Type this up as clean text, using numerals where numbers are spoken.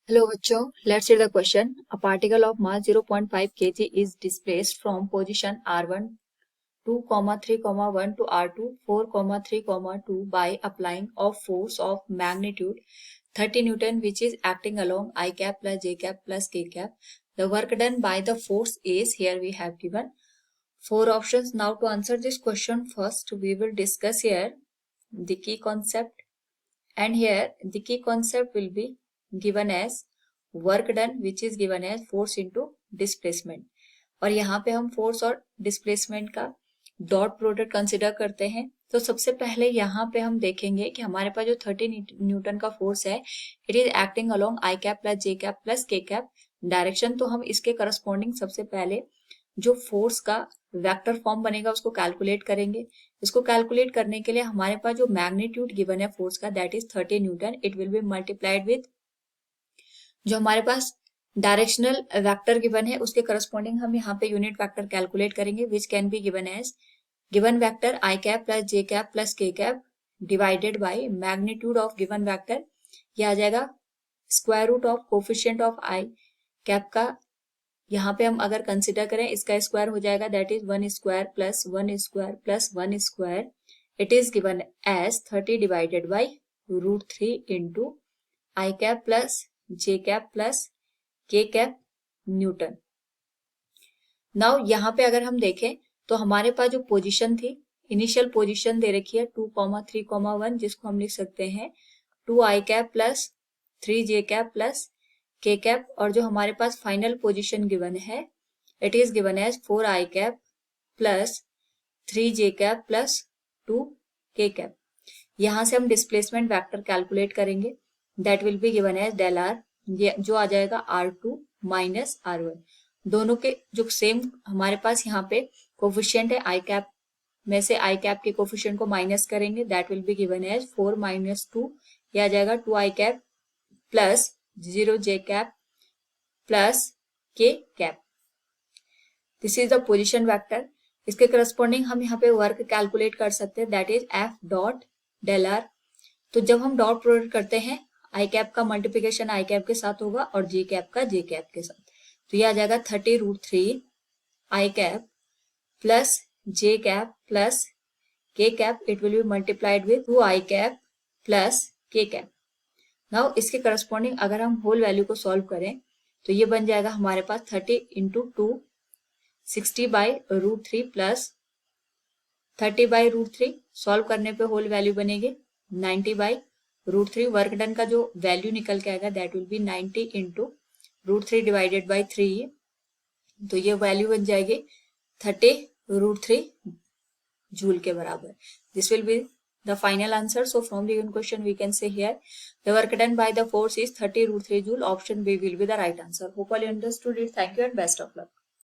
Hello बच्चों, let's read the question. A particle of mass 0.5 kg is displaced from position R1 2, 3, 1 to R2 4, 3, 2 by applying of force of magnitude 30 Newton which is acting along I cap plus J cap plus K cap. The work done by the force is, here we have given four options. Now to answer this question, first we will discuss here the key concept, and here the key concept will be given as work done which is given as force into displacement. और यहाँ पे हम force और displacement का dot product consider करते हैं. तो सबसे पहले यहाँ पे हम देखेंगे कि हमारे पास जो 30 न्यूटन का फोर्स है, it is acting along I cap plus J cap plus K cap direction. तो हम इसके करस्पॉन्डिंग सबसे पहले जो फोर्स का वेक्टर फॉर्म बनेगा उसको कैलकुलेट करेंगे. इसको कैलकुलेट करने के लिए हमारे पास जो मैग्नीट्यूड गिवन है फोर्स का, that is 30 Newton. It will be multiplied with जो हमारे पास डायरेक्शनल वेक्टर गिवन है उसके करस्पॉन्डिंग हम यहाँ पे यूनिट वेक्टर कैलकुलेट करेंगे, which can be given as given vector I cap plus J cap plus K cap divided by magnitude of given vector. यह आ जाएगा square root of coefficient of I cap का. यहाँ पे हम अगर consider करें इसका स्क्वायर हो जाएगा, that is 1 square plus 1 square plus 1 square. It is given as 30 divided by √3 into I cap plus J cap plus K cap newton. Now यहाँ पे अगर हम देखें तो हमारे पास जो पोजीशन थी, इनिशियल पोजीशन दे रखी है 2, 3, 1, जिसको हम लिख सकते हैं 2 I cap plus 3 J cap plus K cap. और जो हमारे पास फाइनल पोजीशन गिवन है, it is given as 4 I cap plus 3 J cap plus 2 K cap. यहां से हम डिस्प्लेसमेंट वेक्टर कैलकुलेट करेंगे, that will be given as del R, जो आ जाएगा R2 माइनस R1. दोनों के जो सेम हमारे पास यहाँ पे कोफिशिएंट है, आई कैप में से आई कैप के कोफिशिएंट को माइनस करेंगे, that will be given as 4 minus 2. यह आ जाएगा 2 I cap plus 0 J cap plus K cap. This is the position vector. इसके करस्पॉन्डिंग हम यहाँ पे वर्क कैलकुलेट कर सकते हैं, that is F dot del R. तो जब हम डॉट प्रोडक्ट करते हैं, आई कैप का मल्टीप्लिकेशन आई कैप के साथ होगा और जे कैप का जे कैप के साथ. तो यह आ जाएगा 30√3 आई cap plus J cap plus K cap. It will be multiplied with 2 I cap plus K cap. Now इसके करस्पॉन्डिंग अगर हम होल वैल्यू को सॉल्व करें तो ये बन जाएगा हमारे पास 30 into 2 60 by √3 plus 30 by √3. Solve करने पे होल वैल्यू बनेगी 90 बाई √3. वर्क डन का जो वैल्यू निकल के आएगा, that will B 90 into √3 divided by 3. तो ये वैल्यू बन जाएगी 30√3 जूल के बराबर. This will be the final answer. So from the given question we can say here the work done by the force is 30√3 joule. Option B will be the right answer. Hope all you understood it. Thank you and best of luck.